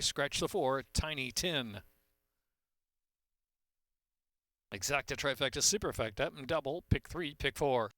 Scratch the 4, Tiny Tin. Exacta, trifecta, superfecta, double, pick 3, pick 4.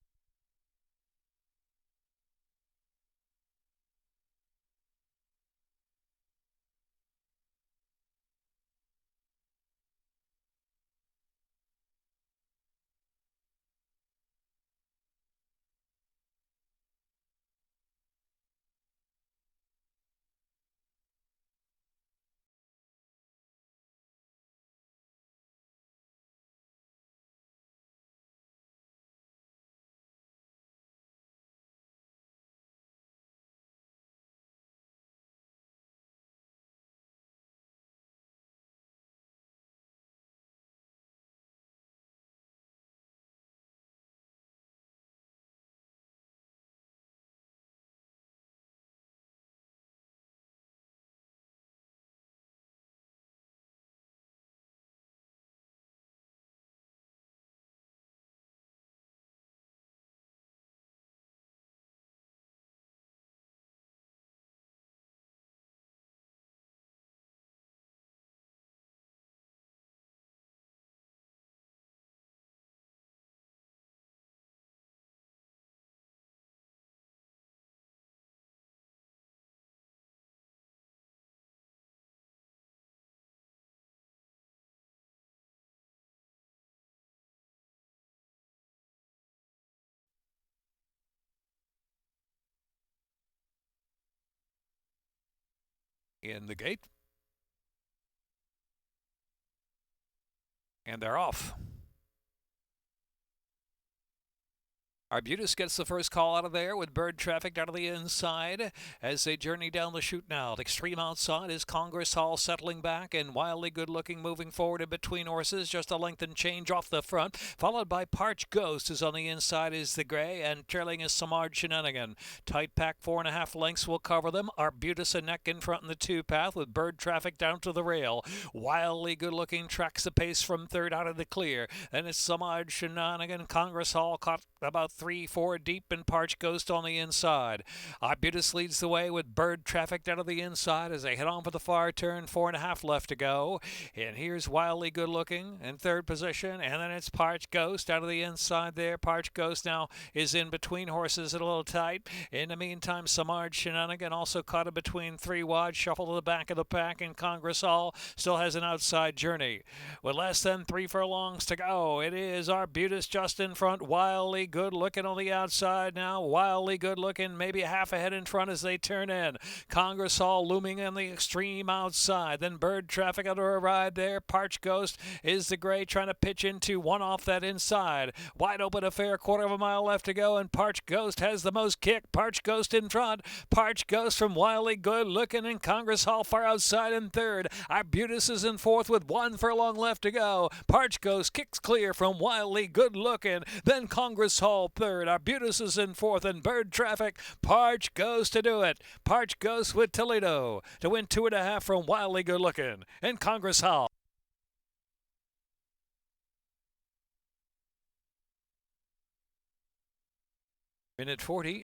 In the gate. And they're off. Arbutus gets the first call out of there with bird traffic down to the inside as they journey down the chute now. The extreme outside is Congress Hall settling back and wildly good looking moving forward in between horses. Just a length and change off the front, followed by Parch Ghost, who's on the inside is the gray, and trailing is Samard Shenanigan. Tight pack, 4.5 lengths will cover them. Arbutus a neck in front in the 2 path with bird traffic down to the rail. Wildly good looking tracks the pace from third out of the clear. Then it's Samard Shenanigan. Congress Hall caught about 3-4 deep, and Parch Ghost on the inside. Arbutus leads the way with bird traffic down to the inside as they head on for the far turn. 4.5 left to go. And here's Wildly Good Looking in third position. And then it's Parch Ghost out of the inside there. Parch Ghost now is in between horses a little tight. In the meantime, Samard Shenanigan also caught it between 3 wide. Shuffle to the back of the pack, and Congress Hall still has an outside journey. With less than 3 furlongs to go, it is Arbutus just in front. Wildly Good Looking on the outside now. Wildly Good Looking, maybe half a head in front as they turn in. Congress Hall looming on the extreme outside. Then bird traffic under a ride there. Parch Ghost is the gray trying to pitch into one off that inside. Wide open affair, 1/4 mile left to go, and Parch Ghost has the most kick. Parch Ghost in front. Parch Ghost from Wildly Good Looking, and Congress Hall far outside in third. Arbutus is in fourth with 1 furlong left to go. Parch Ghost kicks clear from Wildly Good Looking. Then Congress Hall third. Arbutus is in fourth, and bird traffic. Parch Ghost to do it. Parch Ghost with Toledo to win 2.5 from Wildly Good Looking and Congress Hall. Minute 40.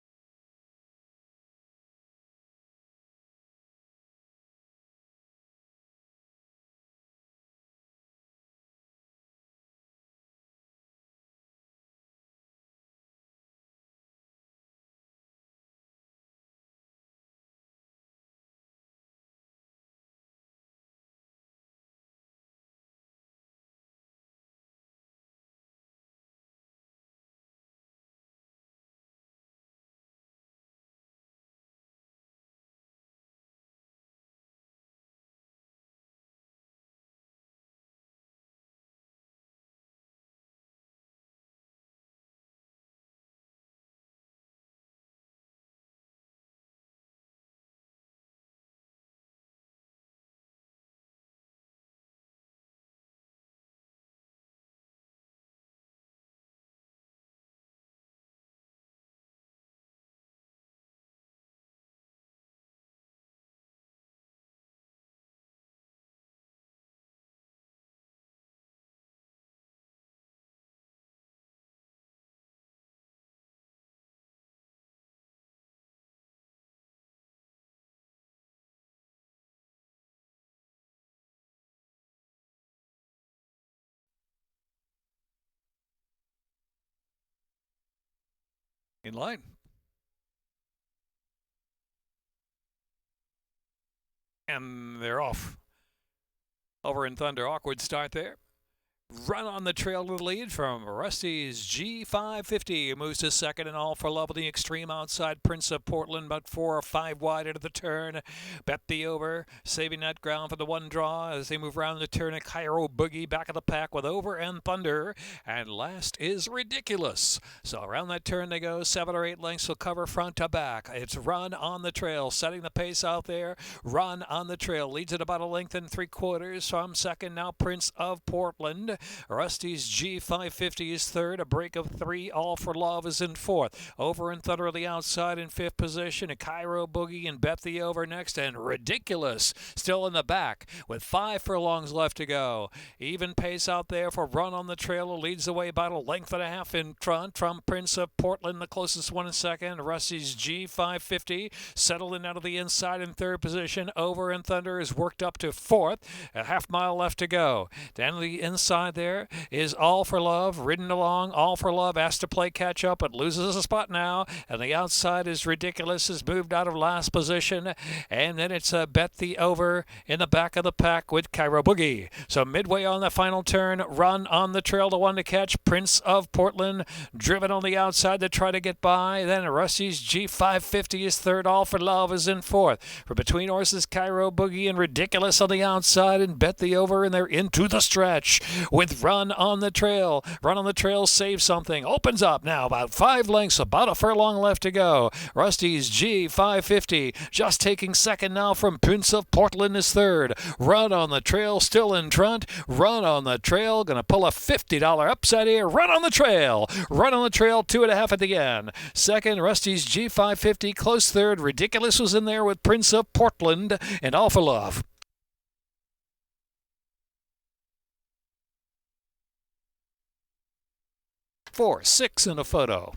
In line. And they're off. Over in Thunder, awkward start there. Run on the trail to the lead from Rusty's G550. Moves to second and all for love with the extreme outside. Prince of Portland about 4 or 5 wide into the turn. Bet the over, saving that ground for the one draw as they move around the turn. A Cairo Boogie back of the pack with Over and Thunder. And last is Ridiculous. So around that turn they go. 7 or 8 lengths will cover front to back. It's Run on the Trail, setting the pace out there. Run on the Trail leads at about a length and 3/4 from second. Now Prince of Portland. Rusty's G550 is third. A break of 3. All for Love is in fourth. Over and Thunder on the outside in fifth position. A Cairo Boogie and Bet the Over next. And Ridiculous still in the back with 5 furlongs left to go. Even pace out there for Run on the Trail, who leads the way about a length and a half in front from Prince of Portland, the closest one in second. Rusty's G550 settled in out of the inside in third position. Over and Thunder is worked up to fourth. A half mile left to go. Down to the inside there is All for Love, ridden along. All for Love asked to play catch up, but loses a spot now. And the outside is Ridiculous, has moved out of last position. And then it's Bet the Over in the back of the pack with Cairo Boogie. So midway on the final turn, Run on the Trail, the one to catch. Prince of Portland driven on the outside to try to get by. Then Rusty's G550 is third. All for Love is in fourth. For between horses, Cairo Boogie and Ridiculous on the outside and Bet the Over, and they're into the stretch with Run on the Trail. Run on the Trail saves something. Opens up now about 5 lengths, about a furlong left to go. Rusty's G550 just taking second now from Prince of Portland is third. Run on the Trail still in front. Run on the Trail going to pull a $50 upside here. Run on the Trail. Run on the Trail 2.5 at the end. Second, Rusty's G550 close third. Ridiculous was in there with Prince of Portland and All for Love. 4, 6 in a photo.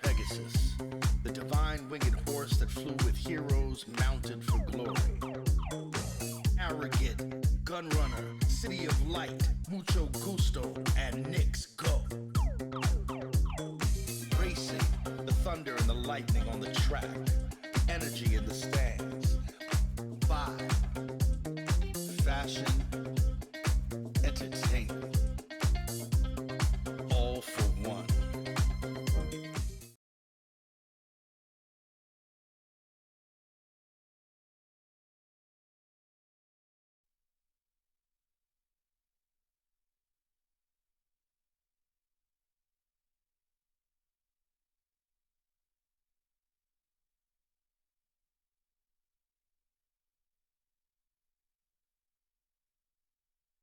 Pegasus, the divine winged horse that flew with heroes mounted for glory. Arrogant, gun runner, city of light, mucho gusto, and Knicks go. Racing, the thunder and the lightning on the track, energy in the stands. 5, fashion, entertainment, all for one.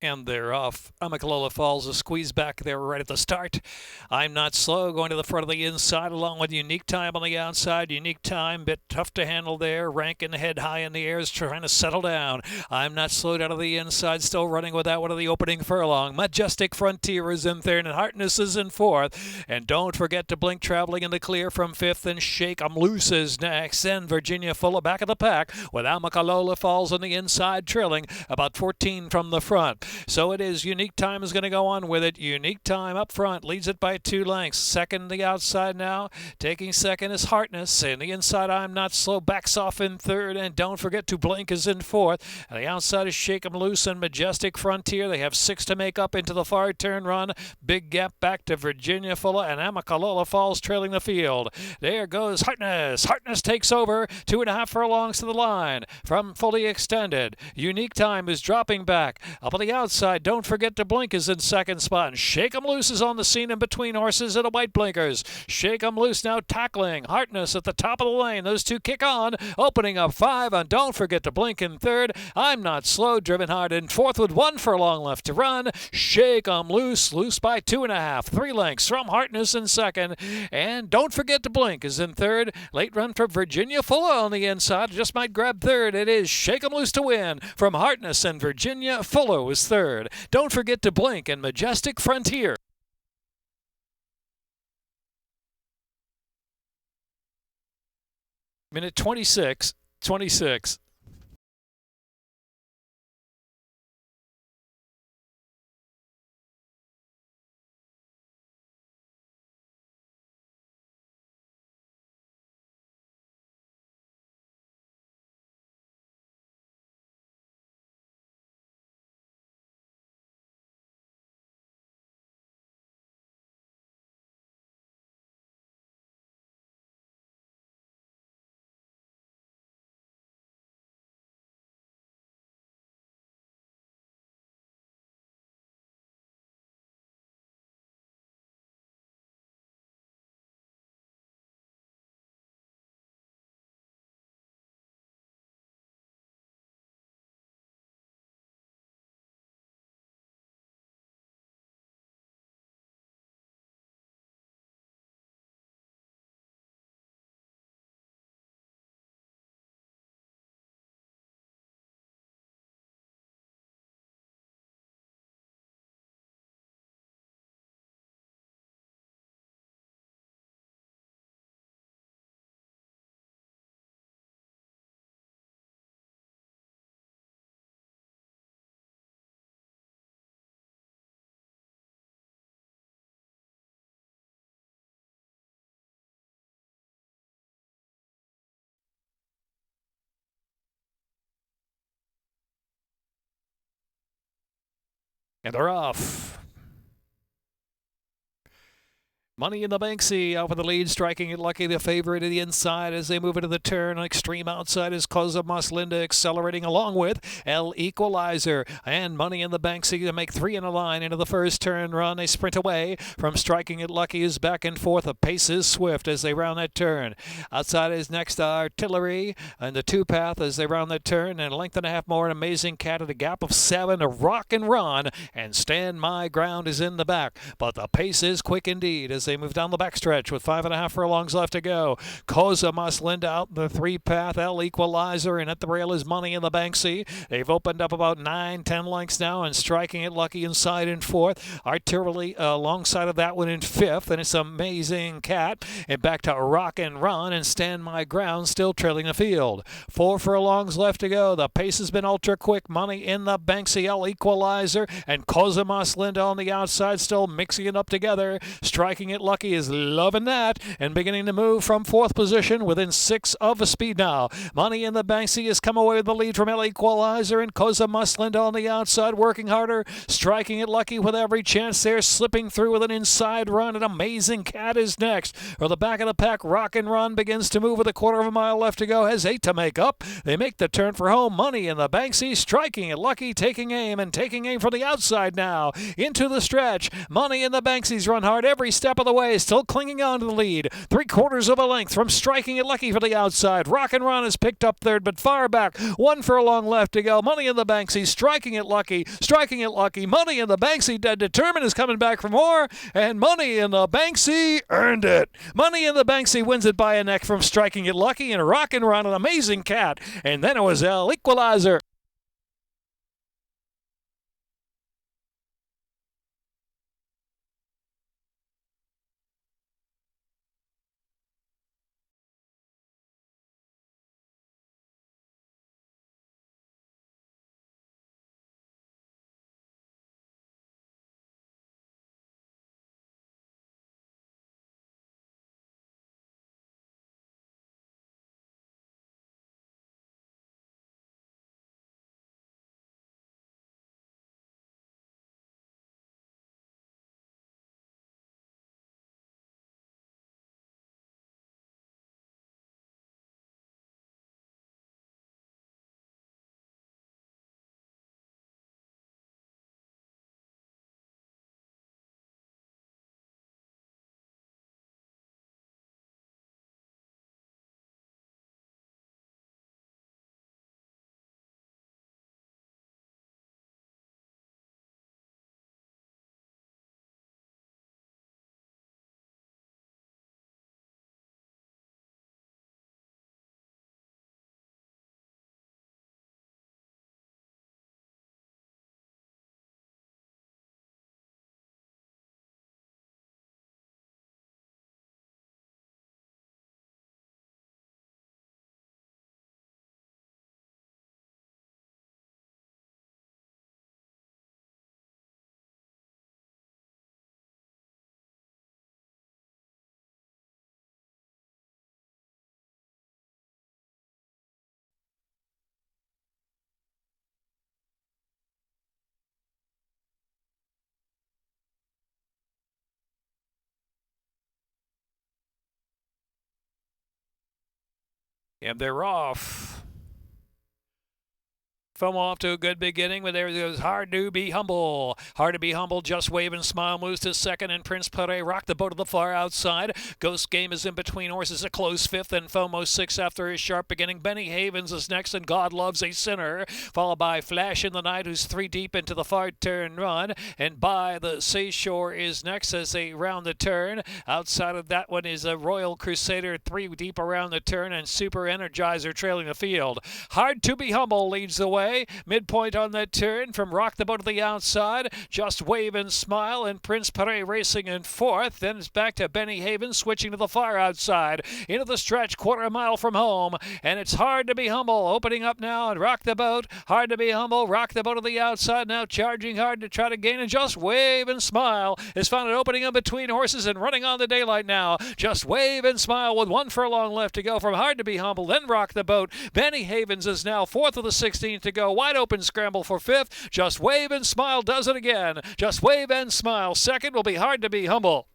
And they're off. Amicalola Falls, a squeeze back there right at the start. I'm Not Slow going to the front of the inside along with Unique Time on the outside. Unique Time, bit tough to handle there. Rankin head high in the air is trying to settle down. I'm Not Slowed out of the inside, still running with that one of the opening furlong. Majestic Frontier is in third and Harkness is in fourth. And don't forget to blink traveling in the clear from fifth and Shake 'em Loose is next. Then Virginia Fulla back of the pack with Amicalola Falls on the inside trailing about 14 from the front. So it is. Unique Time is going to go on with it. Unique Time up front leads it by 2 lengths. Second, the outside now. Taking second is Hartness. And the inside, I'm Not Slow, backs off in third. And don't forget to blink is in fourth. And the outside is Shake 'em Loose and Majestic Frontier. They have 6 to make up into the far turn run. Big gap back to Virginia Fulla, and Amicalola Falls trailing the field. There goes Hartness. Hartness takes over. 2.5 furlongs to the line from Fully Extended. Unique Time is dropping back. Up on the outside, Don't Forget to Blink is in second spot. And Shake 'em Loose is on the scene in between horses and the white blinkers. Shake 'em Loose now tackling Hartness at the top of the lane. Those two kick on, opening up 5, and Don't Forget to Blink in third. I'm Not Slow, driven hard in fourth with 1 furlong left to run. Shake 'em Loose, loose by 2.5, 3 lengths from Hartness in second. And Don't Forget to Blink is in third. Late run for Virginia Fulla on the inside. Just might grab third. It is Shake 'em Loose to win from Hartness, and Virginia Fulla was third. Don't Forget to Blink and Majestic Frontier. Minute 26. And they're off. Money in the Banksy out for the lead, striking it lucky, the favorite to the inside as they move into the turn. Extreme outside is Cosa Mas Linda accelerating along with El Equalizer. And Money in the Banksy to make 3 in a line into the first turn run. They sprint away from striking it lucky is back and forth. The pace is swift as they round that turn. Outside is Next Artillery and the 2-path as they round that turn. And a length and a half more, an Amazing Cat at a gap of 7. A Rockin' Run and Stand My Ground is in the back. But the pace is quick indeed as they move down the backstretch with 5.5 furlongs left to go. Cosa Mas Linda out in the 3-path. El Equalizer, and at the rail is Money in the Banksy. They've opened up about 9-10 lengths now, and striking it lucky inside in fourth. Artillery alongside of that one in fifth, and it's Amazing Cat. And back to Rockin' Run and Stand My Ground, still trailing the field. 4 furlongs left to go. The pace has been ultra quick. Money in the Banksy, El Equalizer, and Cosa Mas Linda on the outside, still mixing it up together. Striking it lucky is loving that and beginning to move from fourth position within 6 of a speed now. Money in the Banksy has come away with the lead from El Equalizer, and Cosa Mas Linda on the outside working harder, striking it lucky with every chance there, slipping through with an inside run. An Amazing Cat is next. Or the back of the pack, Rockin' Run begins to move with a 1/4 mile left to go, has 8 to make up. They make the turn for home. Money in the Banksy striking it lucky, taking aim from the outside now into the stretch. Money in the Banksy's run hard every step of the way, still clinging on to the lead. 3/4 of a length from striking it lucky for the outside. Rockin' Run is picked up third, but far back. 1 furlong left to go. Money in the Banksy striking it lucky. Money in the Banksy dead determined is coming back for more, and Money in the Banksy earned it. Money in the Banksy wins it by a neck from striking it lucky, and Rockin' Run, an Amazing Cat, and then it was El Equalizer. And they're off. From off to a good beginning, but there goes Hard to Be Humble. Hard to Be Humble, Just Wave and Smile moves to second, and Prince Pere rock the boat to the far outside. Ghost Game is in between horses, a close fifth, and FOMO sixth after his sharp beginning. Benny Havens is next, and God Loves a Sinner, followed by Flash in the Night, who's three deep into the far turn run, and By the Seashore is next as they round the turn. Outside of that one is a Royal Crusader, three deep around the turn, and Super Energizer trailing the field. Hard to Be Humble leads the way. Midpoint on that turn from Rock the Boat to the outside. Just Wave and Smile and Prince Pere racing in fourth. Then it's back to Benny Havens switching to the far outside. Into the stretch, quarter a mile from home. And it's Hard to Be Humble opening up now and Rock the Boat. Hard to Be Humble, Rock the Boat to the outside now, charging hard to try to gain. And Just Wave and Smile has found an opening in between horses and running on the daylight now. Just Wave and Smile with 1 furlong left to go from Hard to Be Humble. Then Rock the Boat. Benny Havens is now fourth with the 16th to go. Wide open scramble for fifth. Just Wave and Smile does it again. Just Wave and Smile. Second will be Hard to Be Humble.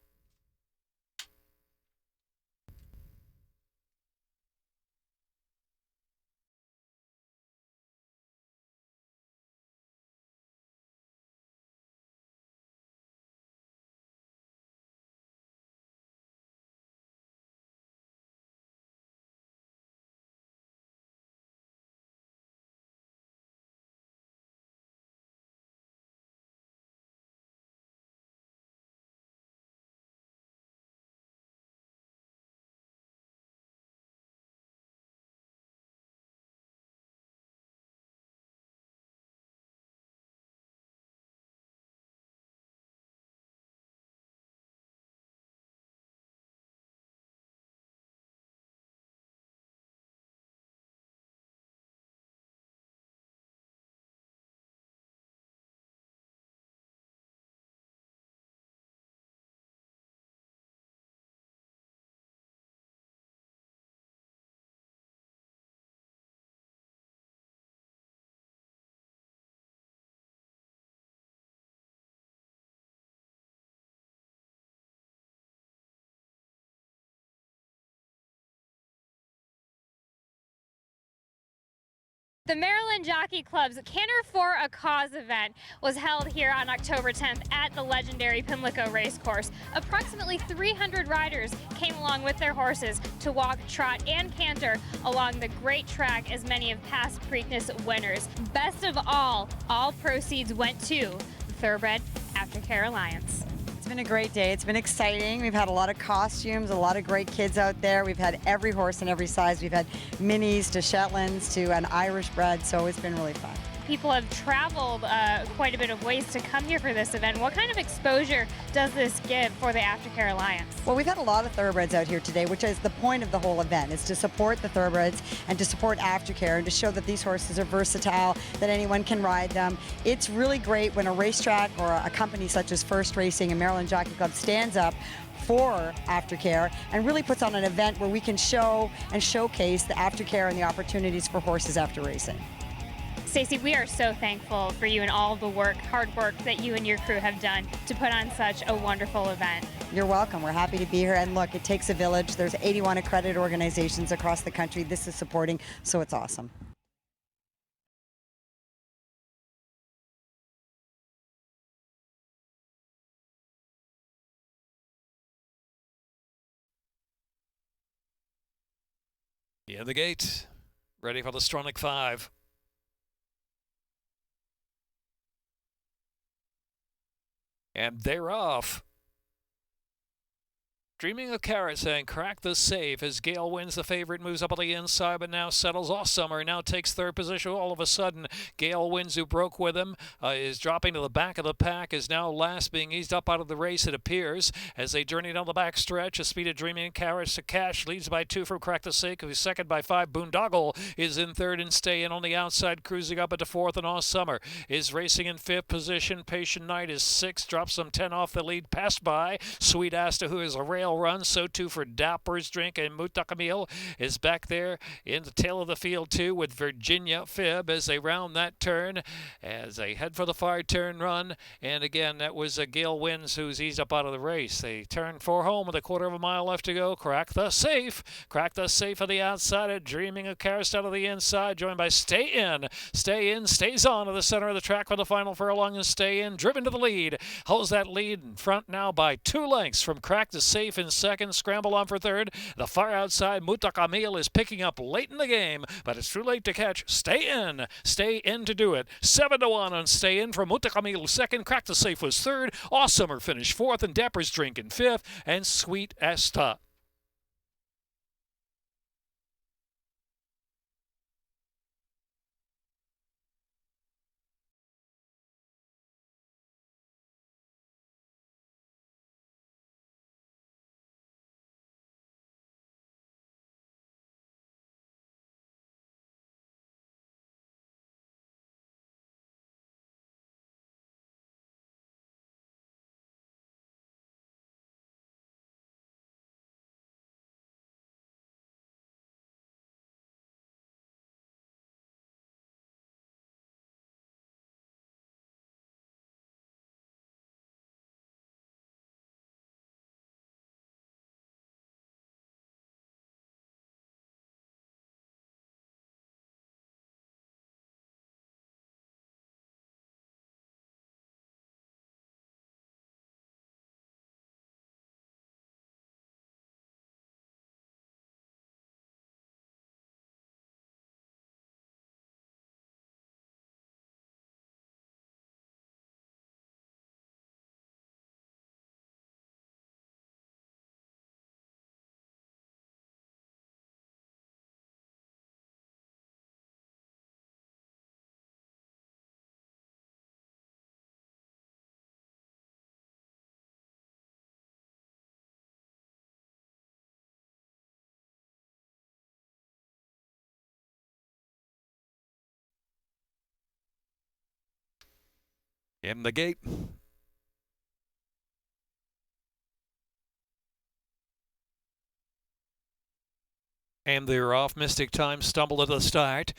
The Maryland Jockey Club's Canter for a Cause event was held here on October 10th at the legendary Pimlico Racecourse. Approximately 300 riders came along with their horses to walk, trot, and canter along the great track as many of past Preakness winners. Best of all proceeds went to the Thoroughbred Aftercare Alliance. It's been a great day. It's been exciting. We've had a lot of costumes, a lot of great kids out there. We've had every horse in every size. We've had minis to Shetlands to an Irish bred, so it's been really fun. People have traveled quite a bit of ways to come here for this event. What kind of exposure does this give for the Aftercare Alliance? Well, we've had a lot of thoroughbreds out here today, which is the point of the whole event, is to support the thoroughbreds and to support Aftercare and to show that these horses are versatile, that anyone can ride them. It's really great when a racetrack or a company such as First Racing and Maryland Jockey Club stands up for Aftercare and really puts on an event where we can show and showcase the Aftercare and the opportunities for horses after racing. Stacey, we are so thankful for you and all the hard work that you and your crew have done to put on such a wonderful event. You're welcome. We're happy to be here. And look, it takes a village. There's 81 accredited organizations across the country this is supporting, so it's awesome. Yeah, the gate. Ready for the Stronach 5. And they're off. Dreaming of Carrot saying, crack the safe as Gale wins the favorite, moves up on the inside, but now settles off Summer, now takes third position. All of a sudden, Gale wins, who broke with him, is dropping to the back of the pack, is now last, being eased up out of the race, it appears, as they journey down the back stretch. A speed of Dreaming of Carrot to Cash leads by 2 from Crack the Safe, who's second by 5. Boondoggle is in third and Stay in on the outside, cruising up into fourth, and All Summer is racing in fifth position. Patient Night is sixth, drops some 10 off the lead, passed by Sweet Asta, who is a rail final run. So too for Dapper's Drink, and Mutakamil is back there in the tail of the field too with Virginia Fib as they round that turn, as they head for the far turn run. And again, that was Gail Wins who's eased up out of the race. They turn for home with a quarter of a mile left to go. Crack the Safe on the outside, Dreaming of Karst out of the inside, joined by Stay In. Stay In stays on to the center of the track for the final furlong, and Stay In driven to the lead. Holds that lead in front now by 2 lengths from Crack the Safe in second. Scramble on for third. The far outside, Mutakamil is picking up late in the game, but it's too late to catch. Stay In to do it. 7-1 on Stay In from Mutakamil second. Crack the Safe was third. Awesomer finished fourth, and Dapper's Drink in fifth, and Sweet Esta. In the gate. And they're off. Mystic Time stumbled at the start.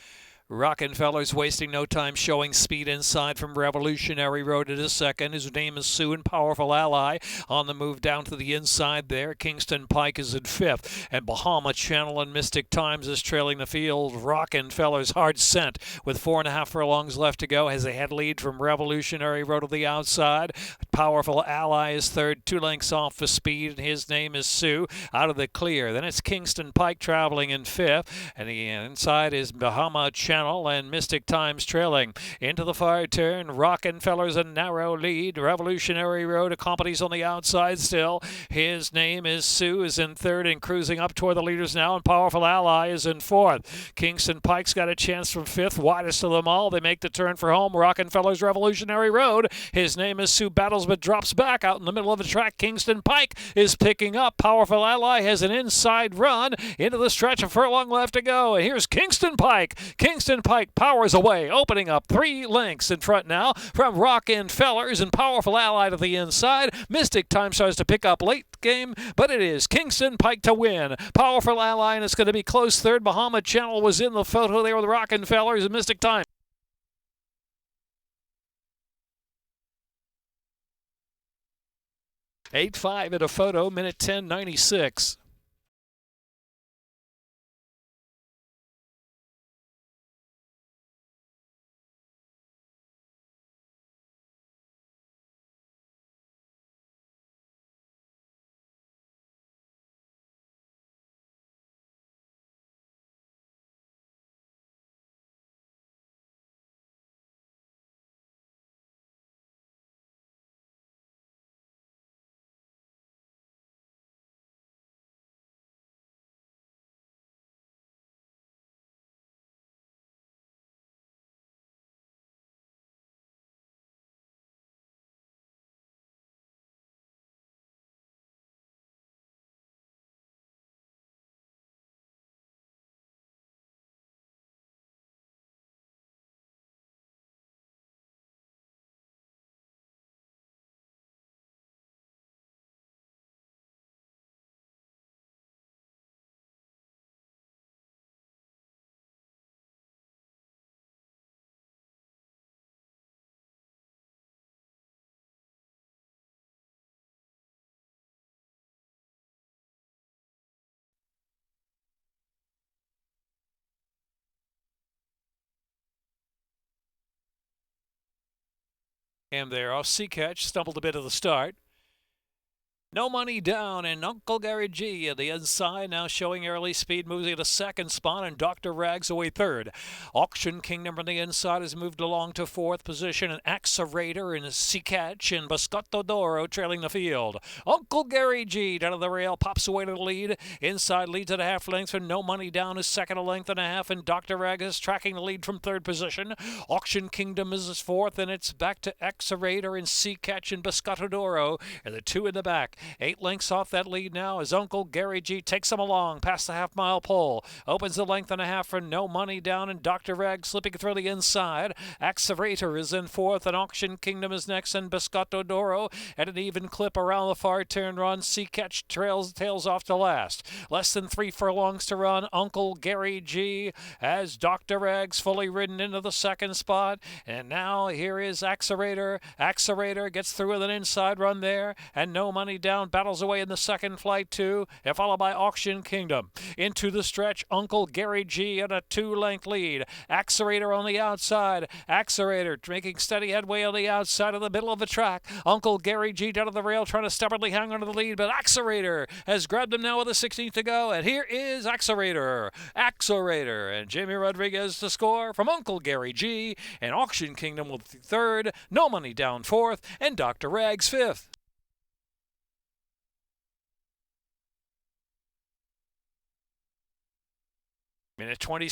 Rockin' Fellers wasting no time, showing speed inside from Revolutionary Road at a second. His name is Sue, and Powerful Ally on the move down to the inside there. Kingston Pike is in fifth, and Bahama Channel and Mystic Times is trailing the field. Rockin' Fellers hard scent with 4.5 furlongs left to go, has a head lead from Revolutionary Road to the outside. Powerful Ally is third, 2 lengths off for speed, and his name is Sue out of the clear. Then it's Kingston Pike traveling in fifth, and the inside is Bahama Channel and Mystic Times trailing. Into the far turn, Rockin' Fellers a narrow lead. Revolutionary Road accompanies on the outside still. His name is Sue is in third and cruising up toward the leaders now, and Powerful Ally is in fourth. Kingston Pike's got a chance from fifth, widest of them all. They make the turn for home. Rockin' Fellers Revolutionary Road. His name is Sue, battles but drops back out in the middle of the track. Kingston Pike is picking up. Powerful Ally has an inside run into the stretch, a furlong left to go. And here's Kingston Pike. Kingston Pike powers away, opening up 3 lengths in front now from Rockin' Fellers, and Powerful Ally to the inside. Mystic Time tries to pick up late game, but it is Kingston Pike to win. Powerful Ally, and it's going to be close third. Bahama Channel was in the photo there with Rockin' Fellers and Mystic Time. 8-5 at a photo, minute 10:96. Him there off Sea Catch, stumbled a bit at the start. No Money Down and Uncle Gary G at the inside, now showing early speed, moves into second spot, and Dr. Rags away third. Auction Kingdom from the inside has moved along to fourth position, and Accelerator and Sea Catch and Biscotto d'Oro trailing the field. Uncle Gary G down to the rail, pops away to the lead. Inside leads at a half length, and No Money Down is second, a length and a half, and Dr. Rags is tracking the lead from third position. Auction Kingdom is fourth, and it's back to Accelerator and Sea Catch and Biscotto d'Oro, and the two in the back. 8 lengths off that lead now as Uncle Gary G takes them along past the half-mile pole. Opens the length and a half for No Money Down, and Dr. Rag slipping through the inside. Accelerator is in fourth, and Auction Kingdom is next, and Biscotto d'Oro at an even clip around the far turn run. Sea Catch tails off to last. Less than 3 furlongs to run. Uncle Gary G as Dr. Rag's fully ridden into the second spot. And now here is Accelerator. Accelerator gets through with an inside run there, and No Money Down battles away in the second flight too, and followed by Auction Kingdom. Into the stretch, Uncle Gary G at a 2-length lead. Accelerator on the outside. Accelerator making steady headway on the outside of the middle of the track. Uncle Gary G down to the rail trying to stubbornly hang on to the lead, but Accelerator has grabbed him now with a 16th to go, and here is Accelerator. Accelerator and Jamie Rodriguez to score from Uncle Gary G, and Auction Kingdom with third, No Money Down fourth, and Dr. Rags fifth. Minute 20.